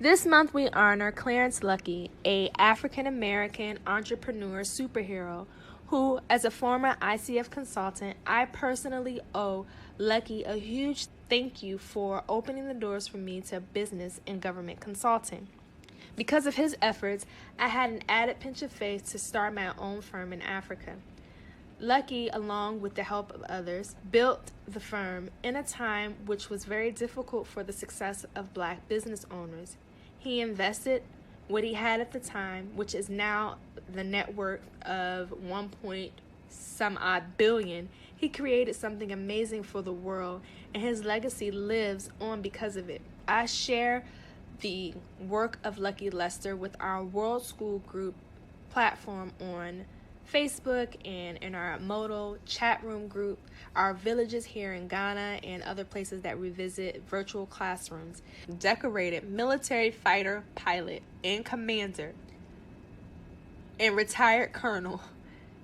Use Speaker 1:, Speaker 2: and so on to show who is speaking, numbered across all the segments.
Speaker 1: This month we honor Clarence Lucky, a African-American entrepreneur superhero who, as a former ICF consultant, I personally owe Lucky a huge thank you for opening the doors for me to business and government consulting. Because of his efforts, I had an added pinch of faith to start my own firm in Africa. Lucky, along with the help of others, built the firm in a time which was very difficult for the success of Black business owners. He invested what he had at the time, which is now the net worth of 1.some-odd billion. He created something amazing for the world, and his legacy lives on because of it. I share the work of Lucky Lester with our World School Group platform on Facebook and in our Moto chat room group, our villages here in Ghana and other places that we visit, virtual classrooms. Decorated military fighter pilot and commander and retired colonel,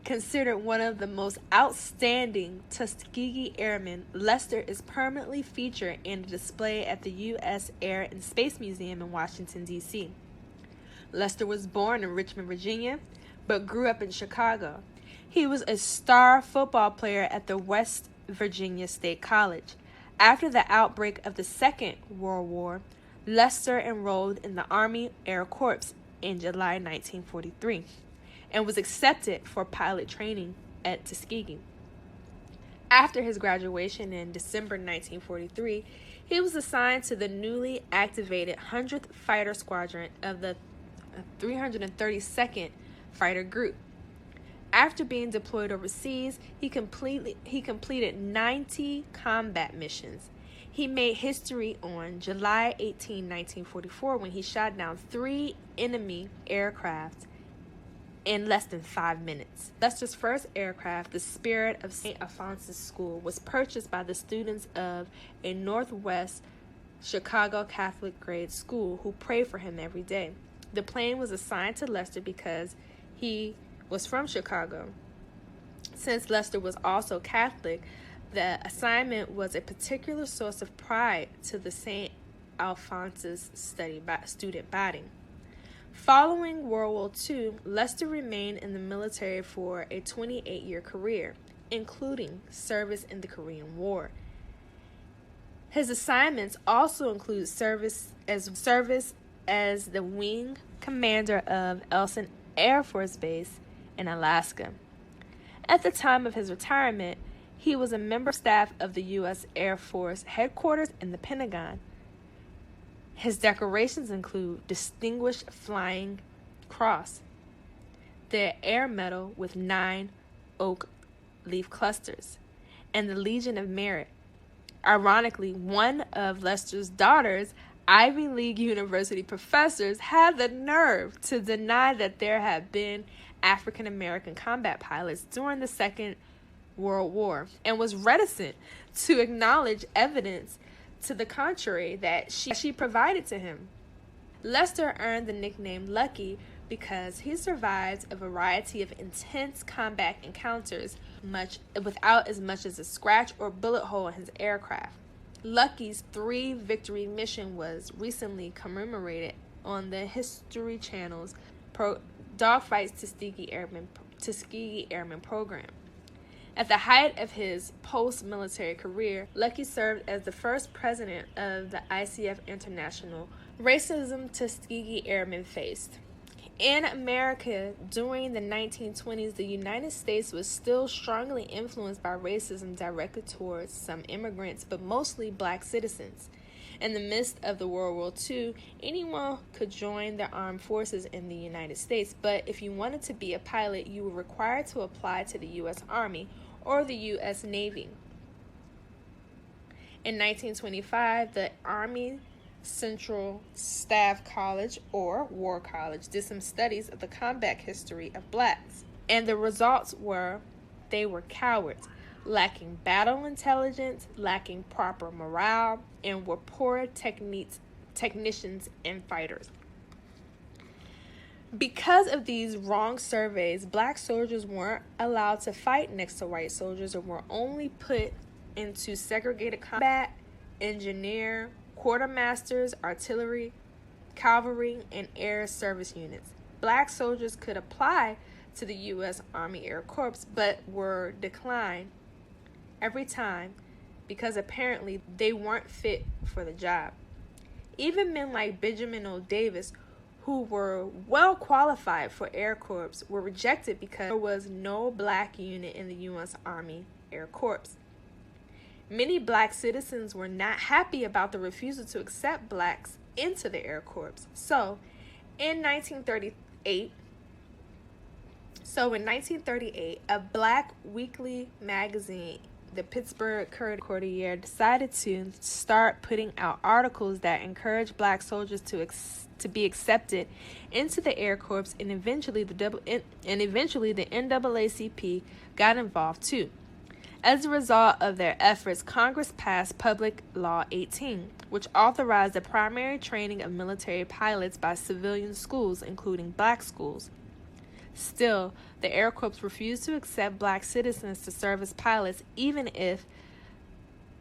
Speaker 1: considered one of the most outstanding Tuskegee airmen, Lester is permanently featured in a display at the U.S. Air and Space Museum in Washington, D.C. Lester was born in Richmond, Virginia, but grew up in Chicago. He was a star football player at the West Virginia State College. After the outbreak of the Second World War, Lester enrolled in the Army Air Corps in July 1943 and was accepted for pilot training at Tuskegee. After his graduation in December 1943, he was assigned to the newly activated 100th Fighter Squadron of the 332nd Fighter Group. After being deployed overseas, he completed 90 combat missions. He made history on July 18, 1944, when he shot down 3 enemy aircraft in less than 5 minutes. Lester's first aircraft, the Spirit of St. Alphonsus School, was purchased by the students of a Northwest Chicago Catholic grade school who prayed for him every day. The plane was assigned to Lester because he was from Chicago. Since Lester was also Catholic, the assignment was a particular source of pride to the St. Alphonsus student body. Following World War II, Lester remained in the military for a 28-year career, including service in the Korean War. His assignments also include service as the wing commander of Elson Air Force Base in Alaska. At the time of his retirement, he was a member of staff of the U.S. Air Force headquarters in the Pentagon. His decorations include Distinguished Flying Cross, the Air Medal with 9 oak leaf clusters, and the Legion of Merit. Ironically, one of Lester's daughters, Ivy League University professors, had the nerve to deny that there had been African American combat pilots during the Second World War and was reticent to acknowledge evidence to the contrary that she provided to him. Lester earned the nickname Lucky because he survived a variety of intense combat encounters without as much as a scratch or bullet hole in his aircraft. Lucky's 3 victory mission was recently commemorated on the History Channel's Dogfights Tuskegee Airmen program. At the height of his post-military career, Lucky served as the first president of the ICF International. Racism Tuskegee Airmen faced. In America, during the 1920s, the United States was still strongly influenced by racism directed towards some immigrants, but mostly Black citizens. In the midst of the World War II, anyone could join the armed forces in the United States, but if you wanted to be a pilot, you were required to apply to the U.S. Army or the U.S. Navy. In 1925, the Army Central Staff College, or War College, did some studies of the combat history of Blacks, and the results were they were cowards, lacking battle intelligence, lacking proper morale, and were poor technicians and fighters. Because of these wrong surveys, Black soldiers weren't allowed to fight next to white soldiers and were only put into segregated combat, engineer, quartermasters, artillery, cavalry, and air service units. Black soldiers could apply to the U.S. Army Air Corps, but were declined every time because apparently they weren't fit for the job. Even men like Benjamin O. Davis, who were well qualified for Air Corps, were rejected because there was no black unit in the U.S. Army Air Corps. Many black citizens were not happy about the refusal to accept blacks into the Air Corps. So, in 1938, a black weekly magazine, the Pittsburgh Courier, decided to start putting out articles that encouraged black soldiers to be accepted into the Air Corps, and eventually the NAACP got involved too. As a result of their efforts, Congress passed Public Law 18, which authorized the primary training of military pilots by civilian schools, including black schools. Still, the Air Corps refused to accept black citizens to serve as pilots, even if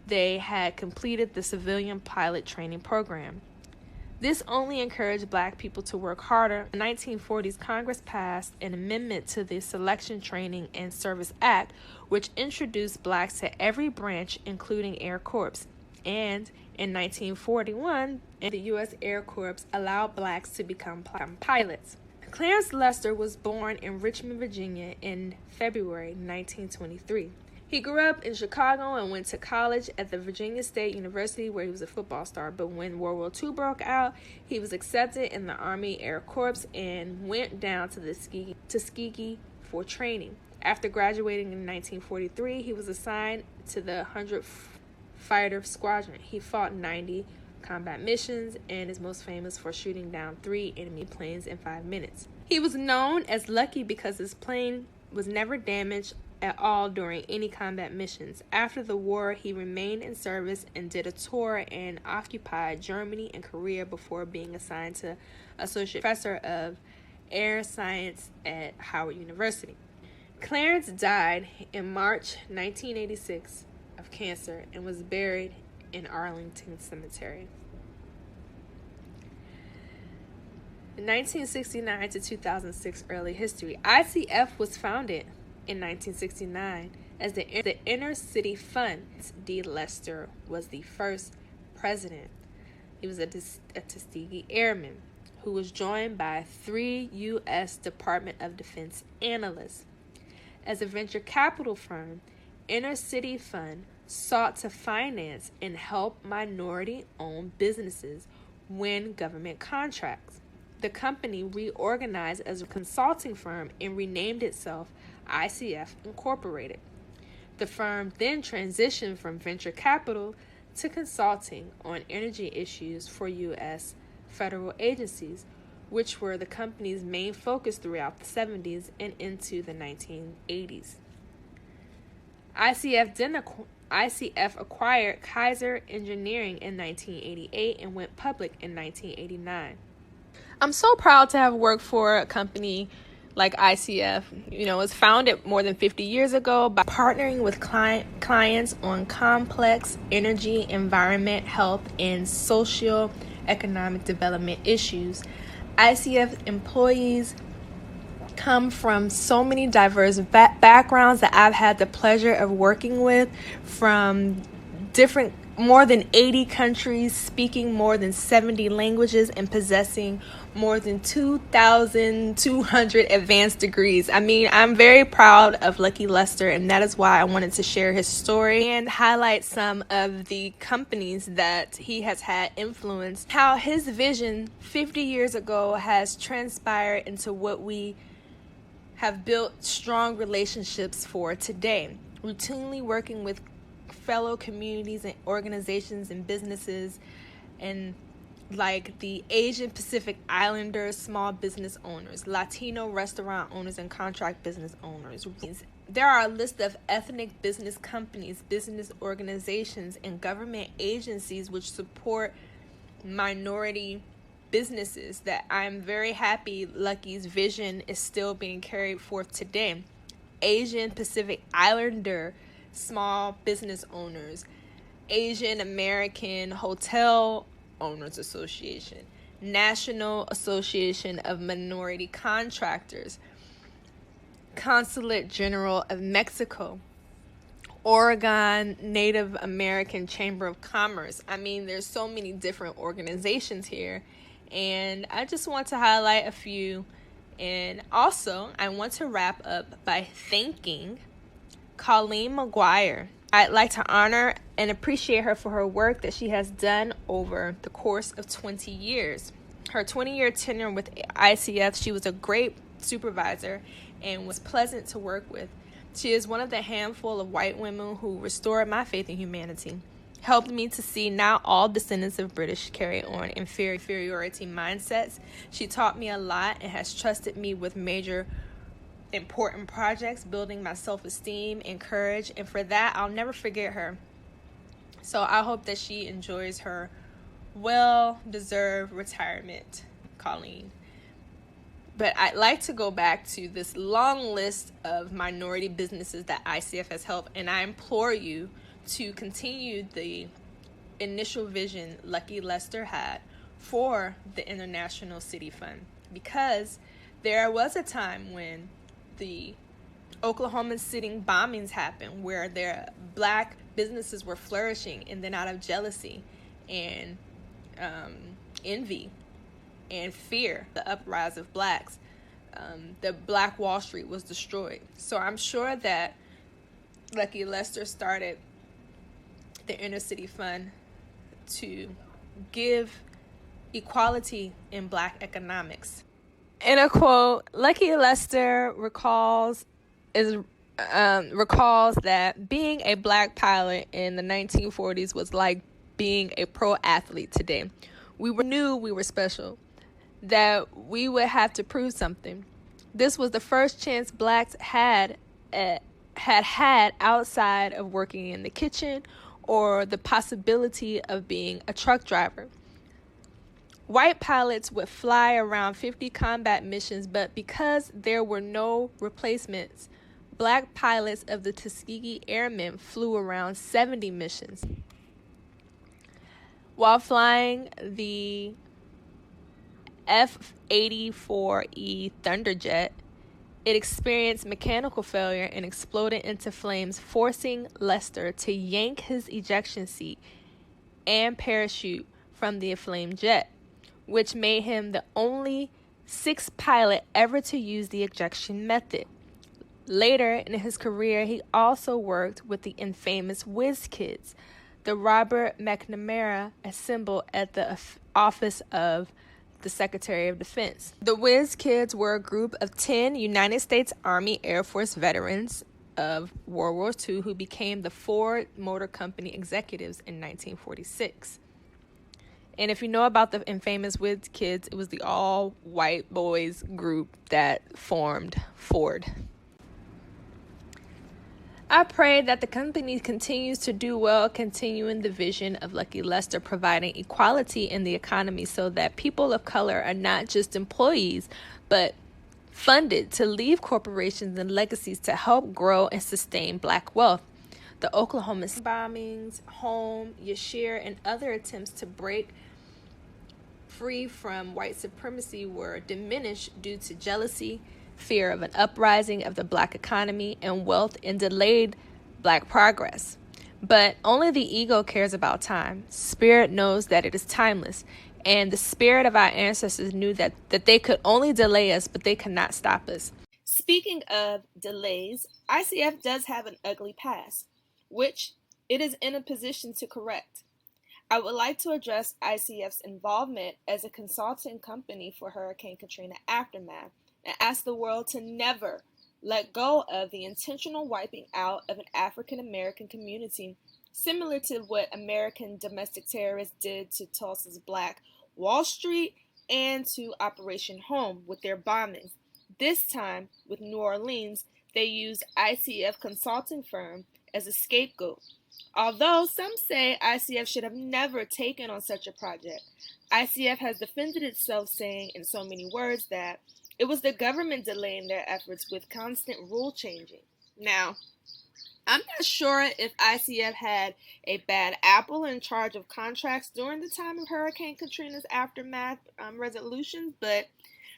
Speaker 1: they had completed the civilian pilot training program. This only encouraged black people to work harder. In the 1940s, Congress passed an amendment to the Selection, Training, and Service Act, which introduced blacks to every branch, including Air Corps. And in 1941, the U.S. Air Corps allowed blacks to become pilots. Clarence Lester was born in Richmond, Virginia in February 1923. He grew up in Chicago and went to college at the Virginia State University, where he was a football star. But when World War II broke out, he was accepted in the Army Air Corps and went down to the Tuskegee for training. After graduating in 1943, he was assigned to the 100th Fighter Squadron. He fought 90 combat missions and is most famous for shooting down 3 enemy planes in 5 minutes. He was known as Lucky because his plane was never damaged at all during any combat missions. After the war, he remained in service and did a tour and occupied Germany and Korea before being assigned to Associate Professor of Air Science at Howard University. Clarence died in March 1986 of cancer and was buried in Arlington Cemetery. In 1969 to 2006 early history, ICF was founded in 1969 as the Inner City Fund. D. Lester was the first president. He was a Tuskegee Airman who was joined by 3 U.S. Department of Defense analysts. As a venture capital firm, Inner City Fund sought to finance and help minority-owned businesses win government contracts. The company reorganized as a consulting firm and renamed itself ICF Incorporated. The firm then transitioned from venture capital to consulting on energy issues for U.S. federal agencies, which were the company's main focus throughout the 70s and into the 1980s. ICF acquired Kaiser Engineering in 1988 and went public in 1989. I'm so proud to have worked for a company like ICF. It was founded more than 50 years ago by partnering with clients on complex energy, environment, health, and socio-economic development issues. ICF employees come from so many diverse backgrounds that I've had the pleasure of working with, from more than 80 countries, speaking more than 70 languages, and possessing more than 2,200 advanced degrees. I'm very proud of Lucky Lester, and that is why I wanted to share his story and highlight some of the companies that he has had influence, how his vision 50 years ago has transpired into what we have built strong relationships for today, routinely working with fellow communities and organizations and businesses, and like the Asian Pacific Islander small business owners, Latino restaurant owners, and contract business owners. There are a list of ethnic business companies, business organizations, and government agencies which support minority businesses that I'm very happy Lucky's vision is still being carried forth today. Asian Pacific Islander small business owners, Asian American Hotel Owners Association, National Association of Minority Contractors, Consulate General of Mexico, Oregon Native American Chamber of Commerce. I mean, there's so many different organizations here, and I just want to highlight a few. And also, I want to wrap up by thanking Colleen Mcguire. I'd like to honor and appreciate her for her work that she has done over the course of 20 years. Her 20-year tenure with ICF, she was a great supervisor and was pleasant to work with. She is one of the handful of white women who restored my faith in humanity, helped me to see not all descendants of British carry on inferiority mindsets. She taught me a lot and has trusted me with major important projects, building my self-esteem and courage, and for that I'll never forget her. So I hope that she enjoys her well-deserved retirement, Colleen. But I'd like to go back to this long list of minority businesses that ICF has helped, and I implore you to continue the initial vision Lucky Lester had for the International City Fund, because there was a time when the Oklahoma City bombings happened where their black businesses were flourishing, and then out of jealousy and envy and fear, the uprise of blacks, the Black Wall Street was destroyed. So I'm sure that Lucky Lester started the Inner City Fund to give equality in black economics. In a quote, Lucky Lester recalls that being a black pilot in the 1940s was like being a pro athlete today. We knew we were special, that we would have to prove something. This was the first chance blacks had outside of working in the kitchen or the possibility of being a truck driver. White pilots would fly around 50 combat missions, but because there were no replacements, black pilots of the Tuskegee Airmen flew around 70 missions. While flying the F-84E Thunderjet, it experienced mechanical failure and exploded into flames, forcing Lester to yank his ejection seat and parachute from the aflame jet, which made him the only sixth pilot ever to use the ejection method. Later in his career, he also worked with the infamous Whiz Kids, the Robert McNamara assembled at the office of the Secretary of Defense. The Whiz Kids were a group of 10 United States Army Air Force veterans of World War II who became the Ford Motor Company executives in 1946. And if you know about the infamous Whiz Kids, it was the all-white boys group that formed Ford. I pray that the company continues to do well, continuing the vision of Lucky Lester, providing equality in the economy so that people of color are not just employees, but funded to leave corporations and legacies to help grow and sustain black wealth. The Oklahoma City bombings, Home, Yashir, and other attempts to break free from white supremacy were diminished due to jealousy, fear of an uprising of the black economy and wealth, and delayed black progress. But only the ego cares about time. Spirit knows that it is timeless, and the spirit of our ancestors knew that they could only delay us, but they could not stop us. Speaking of delays, ICF does have an ugly past, which it is in a position to correct. I would like to address ICF's involvement as a consulting company for Hurricane Katrina aftermath, and ask the world to never let go of the intentional wiping out of an African American community, similar to what American domestic terrorists did to Tulsa's Black Wall Street and to Operation Home with their bombings. This time, with New Orleans, they used ICF consulting firm as a scapegoat. Although some say ICF should have never taken on such a project, ICF has defended itself, saying in so many words that it was the government delaying their efforts with constant rule changing. Now, I'm not sure if ICF had a bad apple in charge of contracts during the time of Hurricane Katrina's aftermath resolutions, but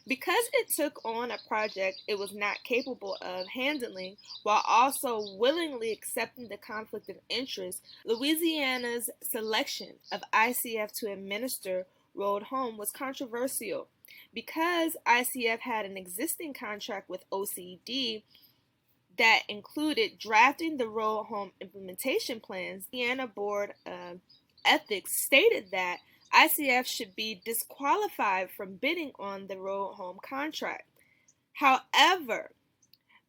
Speaker 1: because it took on a project it was not capable of handling while also willingly accepting the conflict of interest, Louisiana's selection of ICF to administer Road Home was controversial. Because ICF had an existing contract with OCD that included drafting the Road Home implementation plans, the Louisiana Board of Ethics stated that ICF should be disqualified from bidding on the Road Home contract. However,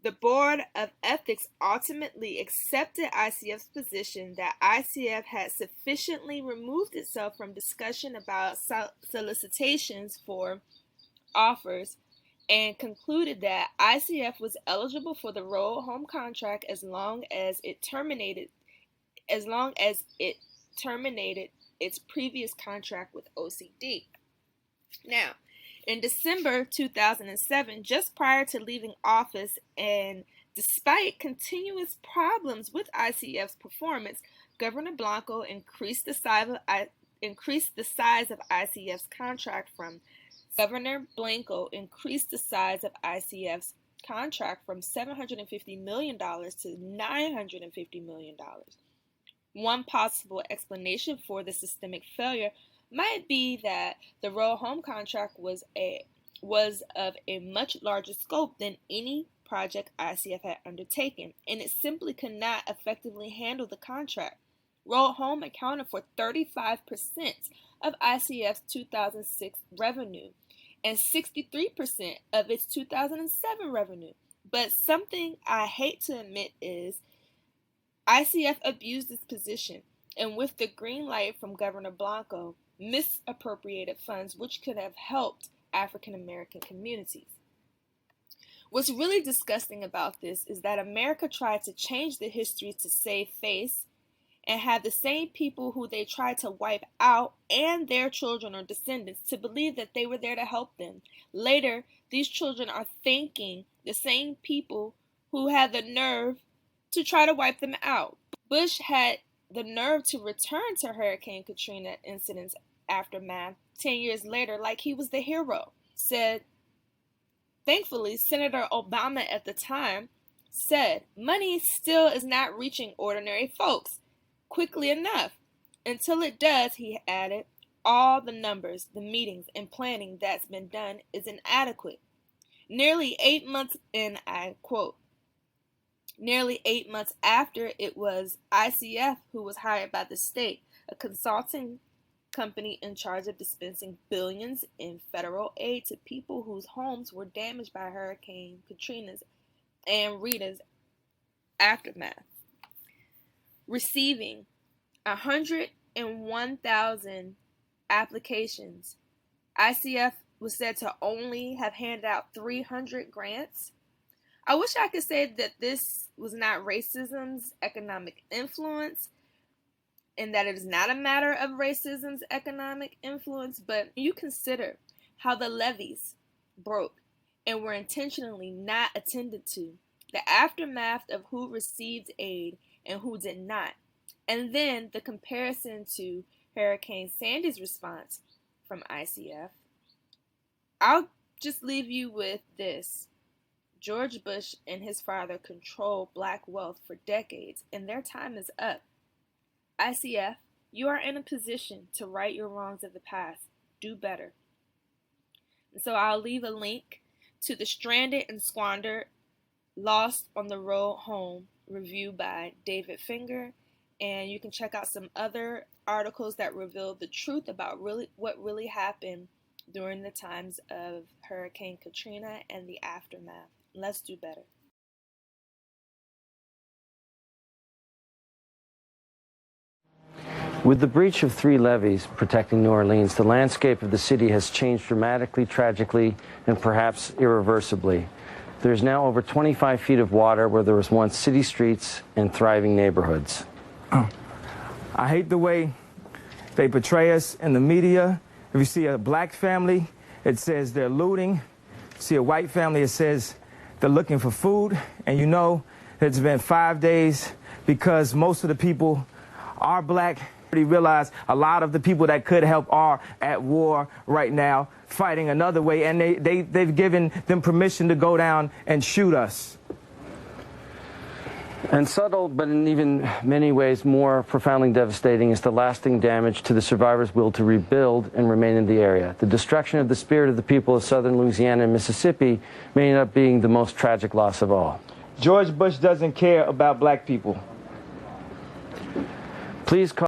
Speaker 1: the Board of Ethics ultimately accepted ICF's position that ICF had sufficiently removed itself from discussion about solicitations for offers and concluded that ICF was eligible for the Road Home contract as long as it terminated its previous contract with OCD. Now, in December 2007, just prior to leaving office and despite continuous problems with ICF's performance, Governor Blanco increased the size of ICF's contract from $750 million to $950 million. One possible explanation for the systemic failure might be that the Road Home contract was of a much larger scope than any project ICF had undertaken, and it simply could not effectively handle the contract. Road Home accounted for 35% of ICF's 2006 revenue and 63% of its 2007 revenue. But something I hate to admit is ICF abused its position, and with the green light from Governor Blanco, misappropriated funds which could have helped African American communities. What's really disgusting about this is that America tried to change the history to save face and have the same people who they tried to wipe out and their children or descendants to believe that they were there to help them. Later, these children are thanking the same people who had the nerve to try to wipe them out. Bush had the nerve to return to Hurricane Katrina incident's aftermath 10 years later like he was the hero. Thankfully, Senator Obama at the time said, "Money still is not reaching ordinary folks quickly enough. Until it does," he added, "all the numbers, the meetings, and planning that's been done is inadequate." Nearly 8 months, and I quote, nearly 8 months after, it was ICF who was hired by the state, a consulting company in charge of dispensing billions in federal aid to people whose homes were damaged by Hurricane Katrina's and Rita's aftermath. Receiving 101,000 applications, ICF was said to only have handed out 300 grants. I wish I could say that this was not racism's economic influence and that it is not a matter of racism's economic influence, but you consider how the levees broke and were intentionally not attended to, the aftermath of who received aid and who did not, and then the comparison to Hurricane Sandy's response from ICF. I'll just leave you with this. George Bush and his father controlled black wealth for decades, and their time is up. ICF, you are in a position to right your wrongs of the past. Do better. And so I'll leave a link to the Stranded and Squandered, Lost on the Road Home review by David Finger, and you can check out some other articles that reveal the truth about what really happened during the times of Hurricane Katrina and the aftermath. Let's do better.
Speaker 2: With the breach of 3 levees protecting New Orleans, the landscape of the city has changed dramatically, tragically, and perhaps irreversibly. There's now over 25 feet of water where there was once city streets and thriving neighborhoods.
Speaker 3: I hate the way they portray us in the media. If you see a black family, it says they're looting. See a white family, it says they're looking for food. And you know, it's been 5 days because most of the people are black. We realize a lot of the people that could help are at war right now, fighting another way, and they've given them permission to go down and shoot us.
Speaker 2: And subtle, but in even many ways more profoundly devastating, is the lasting damage to the survivors' will to rebuild and remain in the area. The destruction of the spirit of the people of southern Louisiana and Mississippi may end up being the most tragic loss of all.
Speaker 3: George Bush doesn't care about black people.
Speaker 2: Please call